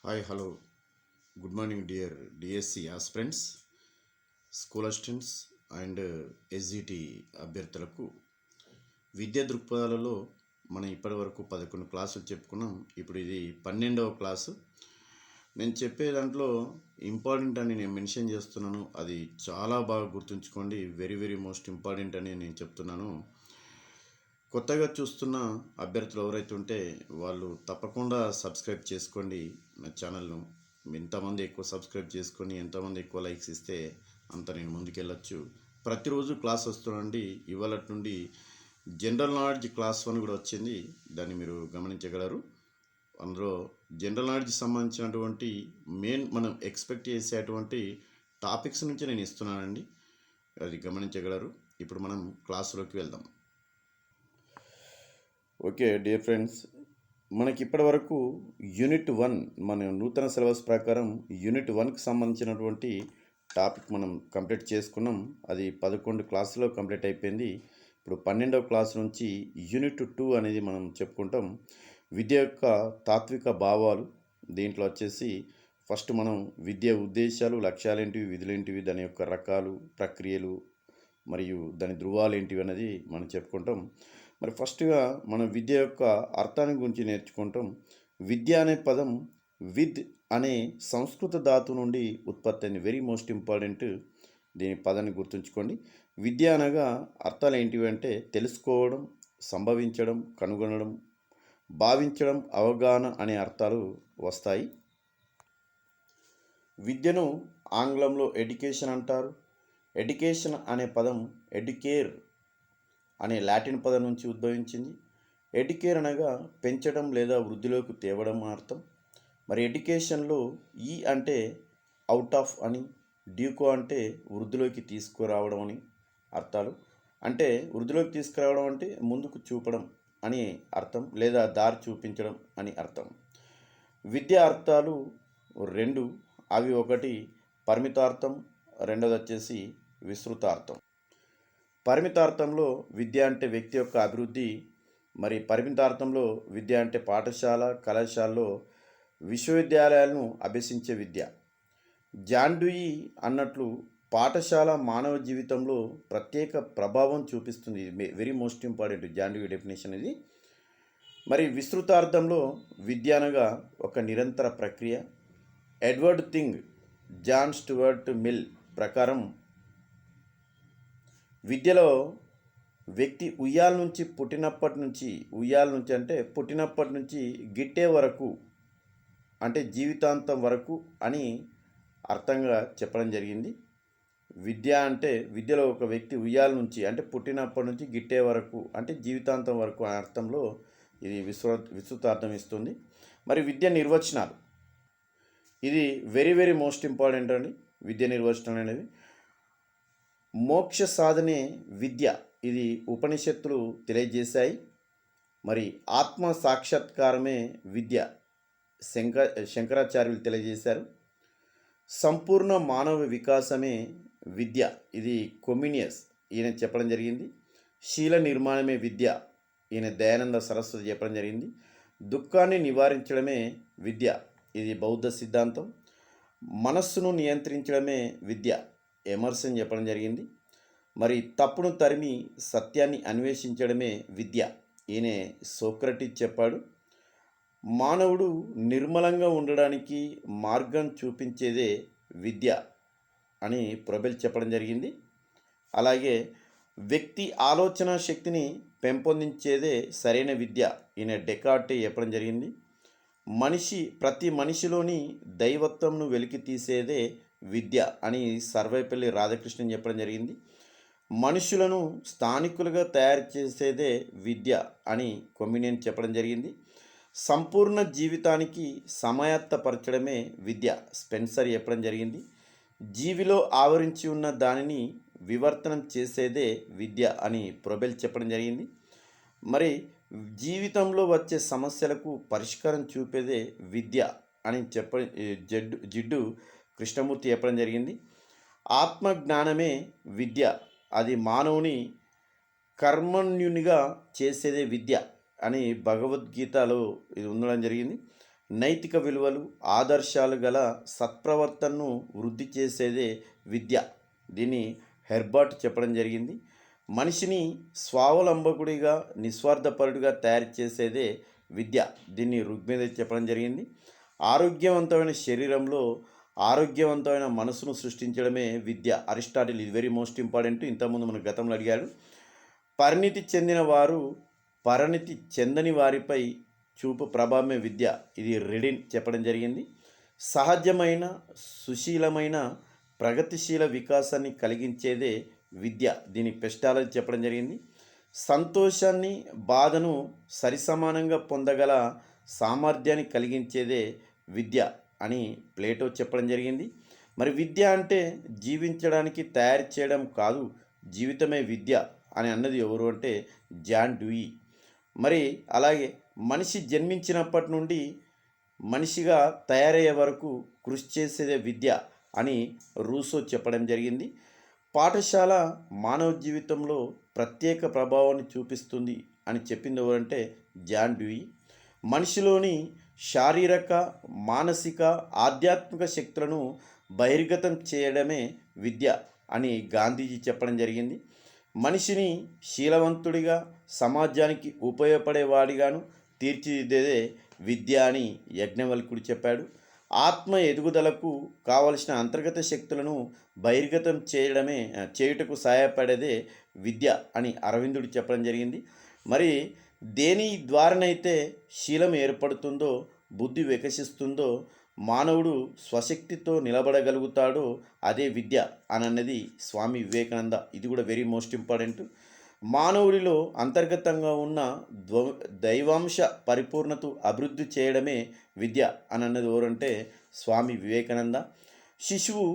Hi hello good morning dear DSC aspirants, school assistants and SGT అభ్యర్థులకు విద్యా దృక్పథాలలో మనం ఇప్పటి వరకు 11 క్లాసులు చెప్పుకున్నాం. ఇప్పుడు ఇది 12వ క్లాసు. నేను చెప్పే దాంట్లో ఇంపార్టెంట్ అని నేను మెన్షన్ చేస్తున్నాను. అది చాలా బాగా గుర్తుంచుకోండి. వెరీ వెరీ మోస్ట్ ఇంపార్టెంట్ అని నేను చెప్తున్నాను. కొత్తగా చూస్తున్న అభ్యర్థులు ఎవరైతే ఉంటే వాళ్ళు తప్పకుండా సబ్స్క్రైబ్ చేసుకోండి నా ఛానల్ను. ఎంతమంది ఎక్కువ సబ్స్క్రైబ్ చేసుకొని ఎంతమంది ఎక్కువ లైక్స్ ఇస్తే అంత నేను ముందుకెళ్ళచ్చు. ప్రతిరోజు క్లాస్ వస్తుందండి. ఇవాళ నుండి జనరల్ నాలెడ్జ్ క్లాస్ 1 కూడా వచ్చింది. దాన్ని మీరు గమనించగలరు. అందులో జనరల్ నాలెడ్జ్ సంబంధించినటువంటి మనం ఎక్స్పెక్ట్ చేసేటువంటి టాపిక్స్ నుంచి నేను ఇస్తున్నానండి. అది గమనించగలరు. ఇప్పుడు మనం క్లాసులోకి వెళ్దాం. ఓకే డియర్ ఫ్రెండ్స్, మనకి ఇప్పటి వరకు యూనిట్ 1 మన నూతన సిలబస్ ప్రకారం యూనిట్ 1కి సంబంధించినటువంటి టాపిక్ మనం కంప్లీట్ చేసుకున్నాం. అది 11 క్లాసులో కంప్లీట్ అయిపోయింది. ఇప్పుడు 12వ క్లాస్ నుంచి యూనిట్ 2 అనేది మనం చెప్పుకుంటాం. విద్య యొక్క తాత్విక భావాలు. దీంట్లో వచ్చేసి ఫస్ట్ మనం విద్య ఉద్దేశాలు, లక్ష్యాలు ఏంటివి, విధులేంటివి, దాని యొక్క రకాలు, ప్రక్రియలు మరియు దాని ధృవాలు ఏంటివి అనేది మనం చెప్పుకుంటాం. మరి ఫస్ట్గా మనం విద్య యొక్క అర్థాన్ని గురించి నేర్చుకుంటాం. విద్య అనే పదం విద్ అనే సంస్కృత ధాతు నుండి ఉత్పత్తి అయింది. Very most important. దీని పదాన్ని గుర్తుంచుకోండి. విద్య అనగా అర్థాలు ఏంటివి అంటే తెలుసుకోవడం, సంభవించడం, కనుగొనడం, భావించడం, అవగాహన అనే అర్థాలు వస్తాయి. విద్యను ఆంగ్లంలో ఎడ్యుకేషన్ అంటారు. ఎడ్యుకేషన్ అనే పదం ఎడ్యుకేర్ అనే లాటిన్ పదం నుంచి ఉద్భవించింది. ఎడ్యుకేర్ అనగా పెంచడం లేదా వృద్ధిలోకి తేవడం అర్థం. మరి ఎడ్యుకేషన్లో ఈ అంటే అవుట్ ఆఫ్ అని, డ్యూకో అంటే వృద్ధిలోకి తీసుకురావడం అని అర్థాలు. అంటే వృద్ధిలోకి తీసుకురావడం అంటే ముందుకు చూపడం అని అర్థం, లేదా దారి చూపించడం అని అర్థం. విద్యా అర్థాలు 2. అవి ఒకటి పరిమితార్థం, రెండోది వచ్చేసి విస్తృతార్థం. పరిమితార్థంలో విద్య అంటే వ్యక్తి యొక్క అభివృద్ధి. మరి పరిమితార్థంలో విద్య అంటే పాఠశాల, కళాశాలలో, విశ్వవిద్యాలయాలను అభ్యసించే విద్య. జాన్ డ్యూయి అన్నట్లు పాఠశాల మానవ జీవితంలో ప్రత్యేక ప్రభావం చూపిస్తుంది. Very most important John Dewey definition ఇది. మరి విస్తృతార్థంలో విద్య అనగా ఒక నిరంతర ప్రక్రియ. ఎడ్వర్డ్ థింగ్, జాన్ స్టూవర్ట్ మిల్ ప్రకారం విద్యలో వ్యక్తి ఉయ్యాల నుంచి అంటే పుట్టినప్పటి నుంచి గిట్టే వరకు అంటే జీవితాంతం వరకు అని అర్థంగా చెప్పడం జరిగింది. విద్య అంటే విద్యలో ఒక వ్యక్తి ఉయ్యాల నుంచి అంటే పుట్టినప్పటి నుంచి గిట్టే వరకు అంటే జీవితాంతం వరకు అనే అర్థంలో ఇది విస్తృతార్థం ఇస్తుంది. మరి విద్య నిర్వచనాలు, ఇది వెరీ వెరీ మోస్ట్ ఇంపార్టెంట్ అండి. విద్య నిర్వచనాలు అనేవి మోక్ష సాధనే విద్య, ఇది ఉపనిషత్తులు తెలియజేశాయి. మరి ఆత్మ సాక్షాత్కారమే విద్య, శంకరాచార్యులు తెలియజేశారు. సంపూర్ణ మానవ వికాసమే విద్య, ఇది కొమినియస్ ఈయన చెప్పడం జరిగింది. శీల నిర్మాణమే విద్య, ఈయన దయానంద సరస్వతి చెప్పడం జరిగింది. దుఃఖాన్ని నివారించడమే విద్య, ఇది బౌద్ధ సిద్ధాంతం. మనస్సును నియంత్రించడమే విద్య, ఎమర్సన్ చెప్పడం జరిగింది. మరి తప్పును తరిమి సత్యాన్ని అన్వేషించడమే విద్య, ఈయన సోక్రటీస్ చెప్పాడు. మానవుడు నిర్మలంగా ఉండడానికి మార్గం చూపించేదే విద్య అని ప్రొబెల్ చెప్పడం జరిగింది. అలాగే వ్యక్తి ఆలోచన శక్తిని పెంపొందించేదే సరైన విద్య, ఈయన డెకార్టే చెప్పడం జరిగింది. ప్రతి మనిషిలోని దైవత్వంను వెలికి తీసేదే విద్య అని సర్వేపల్లి రాధాకృష్ణన్ చెప్పడం జరిగింది. మనుషులను స్థానికులుగా తయారు చేసేదే విద్య అని కొమినియన్ చెప్పడం జరిగింది. సంపూర్ణ జీవితానికి సమాయత్తపరచడమే విద్య, స్పెన్సర్ చెప్పడం జరిగింది. జీవిలో ఆవరించి ఉన్న దానిని వివర్తనం చేసేదే విద్య అని ప్రొబెల్ చెప్పడం జరిగింది. మరి జీవితంలో వచ్చే సమస్యలకు పరిష్కారం చూపేదే విద్య అని జిడ్డు కృష్ణమూర్తి చెప్పడం జరిగింది. ఆత్మజ్ఞానమే విద్య, అది మానవుని కర్మణ్యునిగా చేసేదే విద్య అని భగవద్గీతలో ఇది ఉండడం జరిగింది. నైతిక విలువలు ఆదర్శాలు గల సత్ప్రవర్తనను వృద్ధి చేసేదే విద్య. దీన్ని హెర్బర్ట్ చెప్పడం జరిగింది. మనిషిని స్వావలంబకుడిగా నిస్వార్థపరుడిగా తయారు చేసేదే విద్య. దీన్ని ఋగ్వేద చెప్పడం జరిగింది. ఆరోగ్యవంతమైన శరీరంలో ఆరోగ్యవంతమైన మనసును సృష్టించడమే విద్య. అరిస్టాటిల్ ఇది వెరీ మోస్ట్ ఇంపార్టెంట్. ఇంతకుముందు మన గతంలో అడిగాడు. పరిణితి చెందిన వారు పరిణితి చెందని వారిపై చూపు ప్రభావమే విద్య. ఇది రెడిన్ చెప్పడం జరిగింది. సహజమైన సుశీలమైన ప్రగతిశీల వికాసాన్ని కలిగించేదే విద్య. దీని పెస్టాలజీ చెప్పడం జరిగింది. సంతోషాన్ని బాధను సరిసమానంగా పొందగల సామర్థ్యాన్ని కలిగించేదే విద్య అని ప్లేటో చెప్పడం జరిగింది. మరి విద్య అంటే జీవించడానికి తయారు చేయడం కాదు, జీవితమే విద్య అని అన్నది ఎవరు అంటే జాన్ డ్యూయి. మరి అలాగే మనిషి జన్మించినప్పటి నుండి మనిషిగా తయారయ్యే వరకు కృషి చేసేదే విద్య అని రూసో చెప్పడం జరిగింది. పాఠశాల మానవ జీవితంలో ప్రత్యేక ప్రభావాన్ని చూపిస్తుంది అని చెప్పింది ఎవరంటే జాన్ డ్యూయి. మనిషిలోని శారీరక మానసిక ఆధ్యాత్మిక శక్తులను బహిర్గతం చేయడమే విద్య అని గాంధీజీ చెప్పడం జరిగింది. మనిషిని శీలవంతుడిగా సమాజానికి ఉపయోగపడేవాడిగాను తీర్చిదిద్దేదే విద్య అని యజ్ఞవల్కుడు చెప్పాడు. ఆత్మ ఎదుగుదలకు కావలసిన అంతర్గత శక్తులను బహిర్గతం చేయుటకు సహాయపడేదే విద్య అని అరవిందుడు చెప్పడం జరిగింది. మరి దేని ద్వారానైతే శీలం ఏర్పడుతుందో, బుద్ధి వికసిస్తుందో, మానవుడు స్వశక్తితో నిలబడగలుగుతాడో అదే విద్య అని అన్నది స్వామి వివేకానంద. ఇది కూడా వెరీ మోస్ట్ ఇంపార్టెంట్. మానవుడిలో అంతర్గతంగా ఉన్న దైవాంశ పరిపూర్ణత అభివృద్ధి చేయడమే విద్య అని అన్నది ఎవరంటే స్వామి వివేకానంద. శిశువు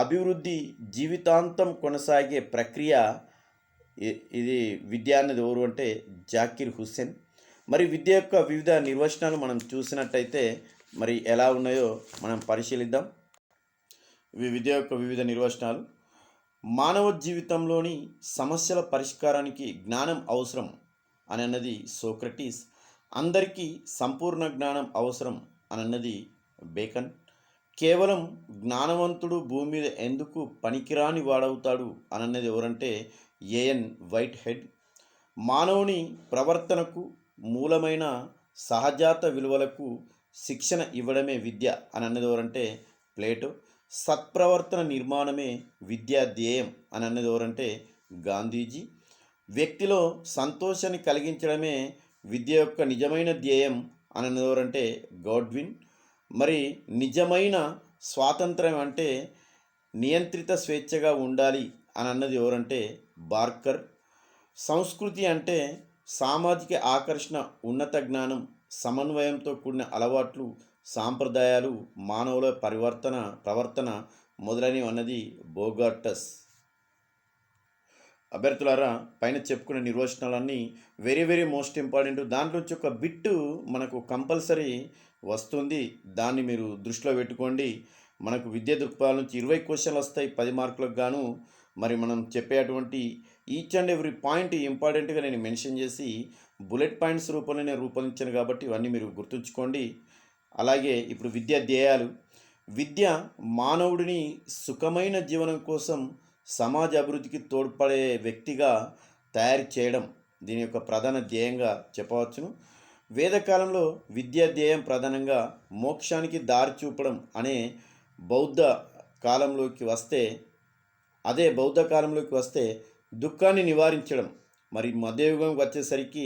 అభివృద్ధి జీవితాంతం కొనసాగే ప్రక్రియ. ఇది విద్య అన్నది ఎవరు అంటే జాకిర్ హుస్సేన్. మరి విద్య యొక్క వివిధ నిర్వచనాలు మనం చూసినట్టయితే మరి ఎలా ఉన్నాయో మనం పరిశీలిద్దాం. ఇవి విద్య యొక్క వివిధ నిర్వచనాలు. మానవ జీవితంలోని సమస్యల పరిష్కారానికి జ్ఞానం అవసరం అని అన్నది సోక్రటీస్. అందరికీ సంపూర్ణ జ్ఞానం అవసరం అని అన్నది బేకన్. కేవలం జ్ఞానవంతుడు భూమి మీద ఎందుకు పనికిరాని వాడవుతాడు అని అన్నది ఎవరంటే ఏఎన్ వైట్ హెడ్. మానవుని ప్రవర్తనకు మూలమైన సహజాత విలువలకు శిక్షణ ఇవ్వడమే విద్య అని అన్నది ఎవరంటే ప్లేటో. సత్ప్రవర్తన నిర్మాణమే విద్యా ధ్యేయం అని అన్నది ఎవరంటే గాంధీజీ. వ్యక్తిలో సంతోషాన్ని కలిగించడమే విద్య యొక్క నిజమైన ధ్యేయం అని అన్నది ఎవరంటే గాడ్విన్. మరి నిజమైన స్వాతంత్రం అంటే నియంత్రిత స్వేచ్ఛగా ఉండాలి అని అన్నది ఎవరంటే బార్కర్. సంస్కృతి అంటే సామాజిక ఆకర్షణ, ఉన్నత జ్ఞానం, సమన్వయంతో కూడిన అలవాట్లు, సాంప్రదాయాలు, మానవుల ప్రవర్తన మొదలైనవి అన్నది బోగార్టస్. అభ్యర్థులారా, పైన చెప్పుకునే నిర్వచనాలన్నీ వెరీ వెరీ మోస్ట్ ఇంపార్టెంట్. దాంట్లోంచి ఒక బిట్టు మనకు కంపల్సరీ వస్తుంది. దాన్ని మీరు దృష్టిలో పెట్టుకోండి. మనకు విద్యా దృక్పథాల నుంచి 20 క్వశ్చన్లు వస్తాయి 10 మార్కులకు గాను. మరి మనం చెప్పేటువంటి ఈచ్ అండ్ ఎవ్రీ పాయింట్ ఇంపార్టెంట్గా నేను మెన్షన్ చేసి బుల్లెట్ పాయింట్స్ రూపంలో నేను రూపొందించాను కాబట్టి ఇవన్నీ మీరు గుర్తుంచుకోండి. అలాగే ఇప్పుడు విద్యా ధ్యేయాలు. విద్య మానవుడిని సుఖమైన జీవనం కోసం సమాజ అభివృద్ధికి తోడ్పడే వ్యక్తిగా తయారు చేయడం దీని యొక్క ప్రధాన ధ్యేయంగా చెప్పవచ్చును. వేదకాలంలో విద్యా ధ్యేయం ప్రధానంగా మోక్షానికి దారి చూపడం అనే బౌద్ధ కాలంలోకి వస్తే దుఃఖాన్ని నివారించడం. మరి మధ్యయుగంకి వచ్చేసరికి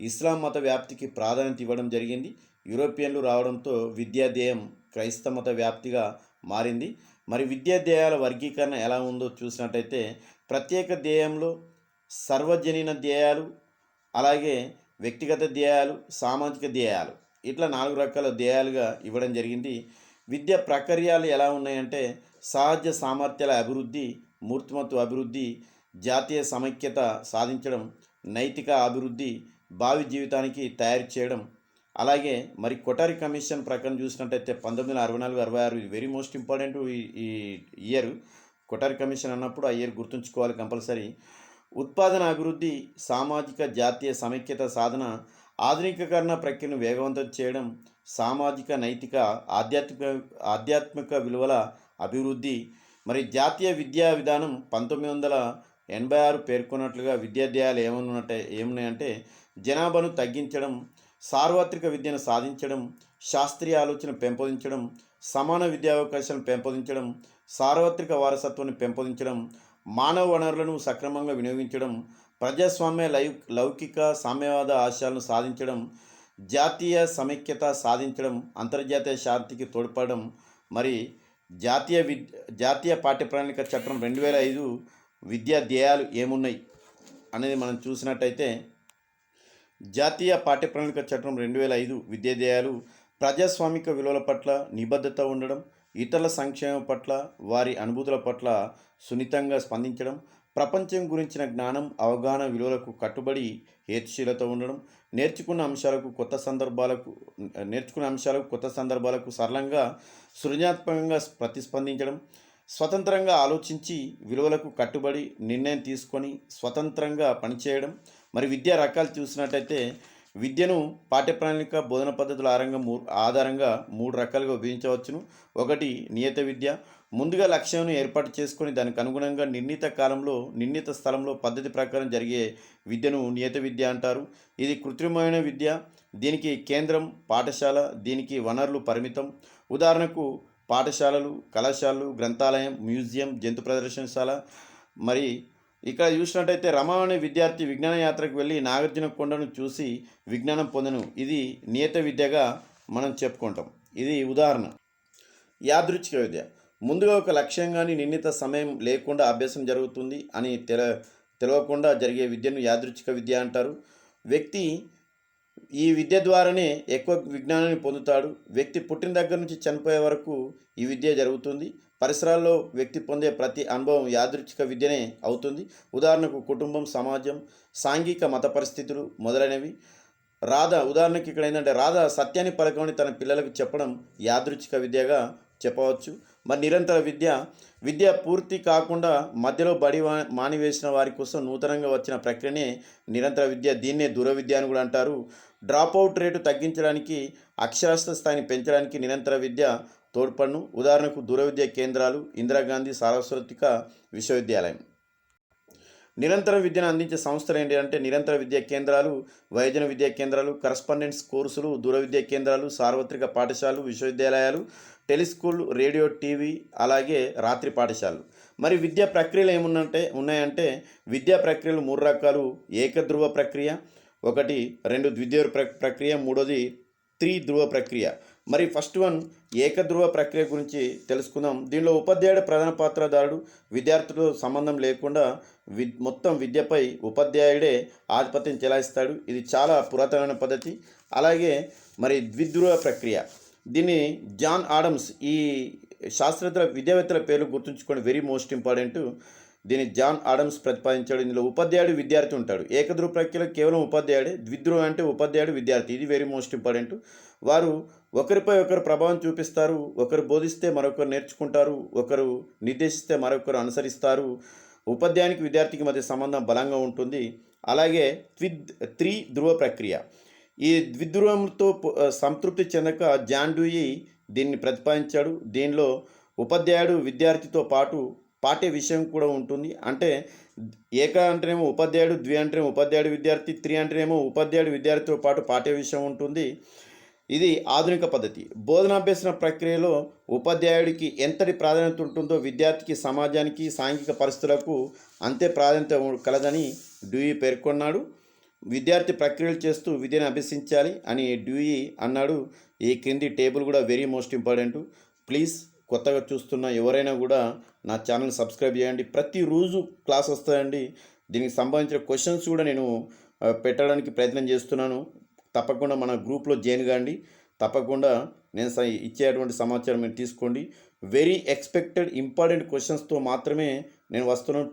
ఇస్లాం మత వ్యాప్తికి ప్రాధాన్యత ఇవ్వడం జరిగింది. యూరోపియన్లు రావడంతో విద్యా ధ్యేయం క్రైస్తవ మత వ్యాప్తిగా మారింది. మరి విద్యా ధ్యేయాల వర్గీకరణ ఎలా ఉందో చూసినట్టయితే ప్రత్యేక ధ్యేయంలో సర్వజనీన ధ్యేయాలు, అలాగే వ్యక్తిగత ధ్యేయాలు, సామాజిక ధ్యేయాలు, ఇట్లా 4 రకాల ధ్యేయాలుగా ఇవ్వడం జరిగింది. విద్య ప్రక్రియలు ఎలా ఉన్నాయంటే సహజ సామర్థ్యాల అభివృద్ధి, మూర్తిమత్వ అభివృద్ధి, జాతీయ సమైక్యత సాధించడం, నైతిక అభివృద్ధి, భావి జీవితానికి తయారు చేయడం. అలాగే మరి కొటారి కమిషన్ ప్రకారం చూసినట్టయితే 1964-66 ఇది వెరీ మోస్ట్ ఇంపార్టెంట్ ఈ ఇయర్. కొటారి కమిషన్ అన్నప్పుడు ఆ ఇయర్ గుర్తుంచుకోవాలి కంపల్సరీ. ఉత్పాదన అభివృద్ధి, సామాజిక జాతీయ సమైక్యత సాధన, ఆధునికీకరణ ప్రక్రియను వేగవంతం చేయడం, సామాజిక నైతిక ఆధ్యాత్మిక విలువల అభివృద్ధి. మరి జాతీయ విద్యా విధానం 1986 పేర్కొన్నట్లుగా విద్యాధ్యాయాలు ఏమున్నాయంటే జనాభాను తగ్గించడం, సార్వత్రిక విద్యను సాధించడం, శాస్త్రీయ ఆలోచన పెంపొందించడం, సమాన విద్యావకాశాలను పెంపొందించడం, సార్వత్రిక వారసత్వాన్ని పెంపొందించడం, మానవ వనరులను సక్రమంగా వినియోగించడం, ప్రజాస్వామ్య లౌకిక సామ్యవాద ఆశయాలను సాధించడం, జాతీయ సమైక్యత సాధించడం, అంతర్జాతీయ శాంతికి తోడ్పడడం. మరి జాతీయ పాఠ్యప్రణాళిక చట్టం 2005 విద్యా ధ్యేయాలు ఏమున్నాయి అనేది మనం చూసినట్టయితే, జాతీయ పాఠ్యప్రణాళిక చట్టం 2005 విద్యా ధ్యేయాలు ప్రజాస్వామిక విలువల పట్ల నిబద్ధత ఉండడం, ఇతరుల సంక్షేమం పట్ల వారి అనుభూతుల పట్ల సున్నితంగా స్పందించడం, ప్రపంచం గురించిన జ్ఞానం అవగాహన విలువలకు కట్టుబడి హేతుశీలత ఉండడం, నేర్చుకున్న అంశాలకు కొత్త సందర్భాలకు సరళంగా సృజనాత్మకంగా ప్రతిస్పందించడం, స్వతంత్రంగా ఆలోచించి విలువలకు కట్టుబడి నిర్ణయం తీసుకొని స్వతంత్రంగా పనిచేయడం. మరి విద్యా రకాలు చూసినట్టయితే విద్యను పాఠ్యప్రణాళిక బోధన పద్ధతుల ఆధారంగా 3 రకాలుగా విభజించవచ్చును. ఒకటి నియత విద్య. ముందుగా లక్ష్యాన్ని ఏర్పాటు చేసుకొని దానికి అనుగుణంగా నిర్ణీత స్థలంలో పద్ధతి ప్రకారం జరిగే విద్యను నియత విద్య అంటారు. ఇది కృత్రిమమైన విద్య. దీనికి కేంద్రం పాఠశాల, దీనికి వనరులు పరిమితం. ఉదాహరణకు పాఠశాలలు, కళాశాలలు, గ్రంథాలయం, మ్యూజియం, జంతు ప్రదర్శనశాల. మరి ఇక్కడ చూసినట్టయితే రమ అనే విద్యార్థి విజ్ఞాన యాత్రకు వెళ్ళి నాగార్జున కొండను చూసి విజ్ఞానం పొందను. ఇది నియత విద్యగా మనం చెప్పుకుంటాం. ఇది ఉదాహరణ. యాదృచ్ఛిక విద్య. ముందుగా ఒక లక్ష్యం కానీ నిర్ణీత సమయం లేకుండా అభ్యాసం జరుగుతుంది అని తెలియకుండా జరిగే విద్యను యాదృచ్ఛిక విద్య అంటారు. వ్యక్తి ఈ విద్య ద్వారానే ఎక్కువ విజ్ఞానాన్ని పొందుతాడు. వ్యక్తి పుట్టిన దగ్గర నుంచి చనిపోయే వరకు ఈ విద్య జరుగుతుంది. పరిసరాల్లో వ్యక్తి పొందే ప్రతి అనుభవం యాదృచ్ఛిక విద్యనే అవుతుంది. ఉదాహరణకు కుటుంబం, సమాజం, సాంఘిక మత పరిస్థితులు మొదలైనవి. ఉదాహరణకి ఇక్కడ ఏంటంటే రాధ సత్యాన్ని పలకమని తన పిల్లలకు చెప్పడం యాదృచ్ఛిక విద్యగా చెప్పవచ్చు. మరి నిరంతర విద్య పూర్తి కాకుండా మధ్యలో బడి మానివేసిన వారి కోసం నూతనంగా వచ్చిన ప్రక్రియనే నిరంతర విద్య. దీన్నే దూర విద్య అని కూడా అంటారు. డ్రాప్అవుట్ రేటు తగ్గించడానికి, అక్షరాస్యత స్థాయిని పెంచడానికి నిరంతర విద్య తోడ్పడును. ఉదాహరణకు దూర విద్యా కేంద్రాలు, ఇందిరాగాంధీ సార్వత్రిక విశ్వవిద్యాలయం. నిరంతర విద్యను అందించే సంస్థలు ఏంటి అంటే నిరంతర విద్యా కేంద్రాలు, వయోజన విద్యా కేంద్రాలు, కరస్పాండెన్స్ కోర్సులు, దూర విద్యా కేంద్రాలు, సార్వత్రిక పాఠశాలలు, విశ్వవిద్యాలయాలు, టెలిస్కూల్, రేడియో, టీవీ, అలాగే రాత్రి పాఠశాలలు. మరి విద్యా ప్రక్రియలు ఉన్నాయంటే విద్యా ప్రక్రియలు 3 రకాలు. ఏకధ్రువ ప్రక్రియ, 1, 2 ద్విధ్రువ ప్రక్రియ, 3ది త్రిధ్రువ ప్రక్రియ. మరి ఫస్ట్ వన్ ఏకధ్రువ ప్రక్రియ గురించి తెలుసుకుందాం. దీనిలో ఉపాధ్యాయుడు ప్రధాన పాత్రధారుడు. విద్యార్థులతో సంబంధం లేకుండా మొత్తం విద్యపై ఉపాధ్యాయుడే ఆధిపత్యం చెలాయిస్తాడు. ఇది చాలా పురాతనమైన పద్ధతి. అలాగే మరి ద్విధ్రువ ప్రక్రియ, దీన్ని జాన్ ఆడమ్స్, ఈ విద్యావేత్తల పేర్లు గుర్తుంచుకోండి, వెరీ మోస్ట్ ఇంపార్టెంట్. దీన్ని జాన్ ఆడమ్స్ ప్రతిపాదించాడు. ఇందులో ఉపాధ్యాయుడు విద్యార్థి ఉంటాడు. ఏకధ్రువ ప్రక్రియలో కేవలం ఉపాధ్యాయుడే. ద్విధ్రువ అంటే ఉపాధ్యాయుడు విద్యార్థి. ఇది వెరీ మోస్ట్ ఇంపార్టెంట్. వారు ఒకరిపై ఒకరు ప్రభావం చూపిస్తారు. ఒకరు బోధిస్తే మరొకరు నేర్చుకుంటారు, ఒకరు నిర్దేశిస్తే మరొకరు అనుసరిస్తారు. ఉపాధ్యాయునికి విద్యార్థికి మధ్య సంబంధం బలంగా ఉంటుంది. అలాగే త్రిధ్రువ ప్రక్రియ, ఈ ద్విధ్రువంతో సంతృప్తి చెందక జాన్ డ్యూయి దీన్ని ప్రతిపాదించాడు. దీనిలో ఉపాధ్యాయుడు విద్యార్థితో పాటు పాఠ్య విషయం కూడా ఉంటుంది. అంటే ఏక అంటేనేమో ఉపాధ్యాయుడు, ద్వి అంటేనేమో ఉపాధ్యాయుడు విద్యార్థి, త్రి అంటేనేమో ఉపాధ్యాయుడు విద్యార్థితో పాటు పాఠ్య విషయం ఉంటుంది. ఇది ఆధునిక పద్ధతి. బోధనాభ్యసన ప్రక్రియలో ఉపాధ్యాయుడికి ఎంతటి ప్రాధాన్యత ఉంటుందో విద్యార్థికి, సమాజానికి, సాంఘిక పరిస్థితులకు అంతే ప్రాధాన్యత కలదని డ్యూయి పేర్కొన్నాడు. విద్యార్థి ప్రక్రియలు చేస్తూ విద్యను అభ్యసించాలి అని డ్యూయి అన్నాడు. ఈ క్రింది టేబుల్ కూడా వెరీ మోస్ట్ ఇంపార్టెంట్. ప్లీజ్ కొత్తగా చూస్తున్న ఎవరైనా కూడా నా ఛానల్ సబ్స్క్రైబ్ చేయండి. ప్రతిరోజు క్లాస్ వస్తాయండి. దీనికి సంబంధించిన క్వశ్చన్స్ కూడా నేను పెట్టడానికి ప్రయత్నం చేస్తున్నాను. తప్పకుండా మన గ్రూప్లో జాయిన్ కాండి. తప్పకుండా నేను ఇచ్చేటువంటి సమాచారం మీరు తీసుకోండి. వెరీ ఎక్స్పెక్టెడ్ ఇంపార్టెంట్ క్వశ్చన్స్తో మాత్రమే నేను వస్తున్నాను.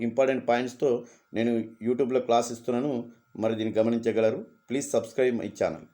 ఇంపార్టెంట్ పాయింట్స్తో నేను యూట్యూబ్లో క్లాస్ ఇస్తున్నాను. మరి దీన్ని గమనించగలరు. Please subscribe my channel.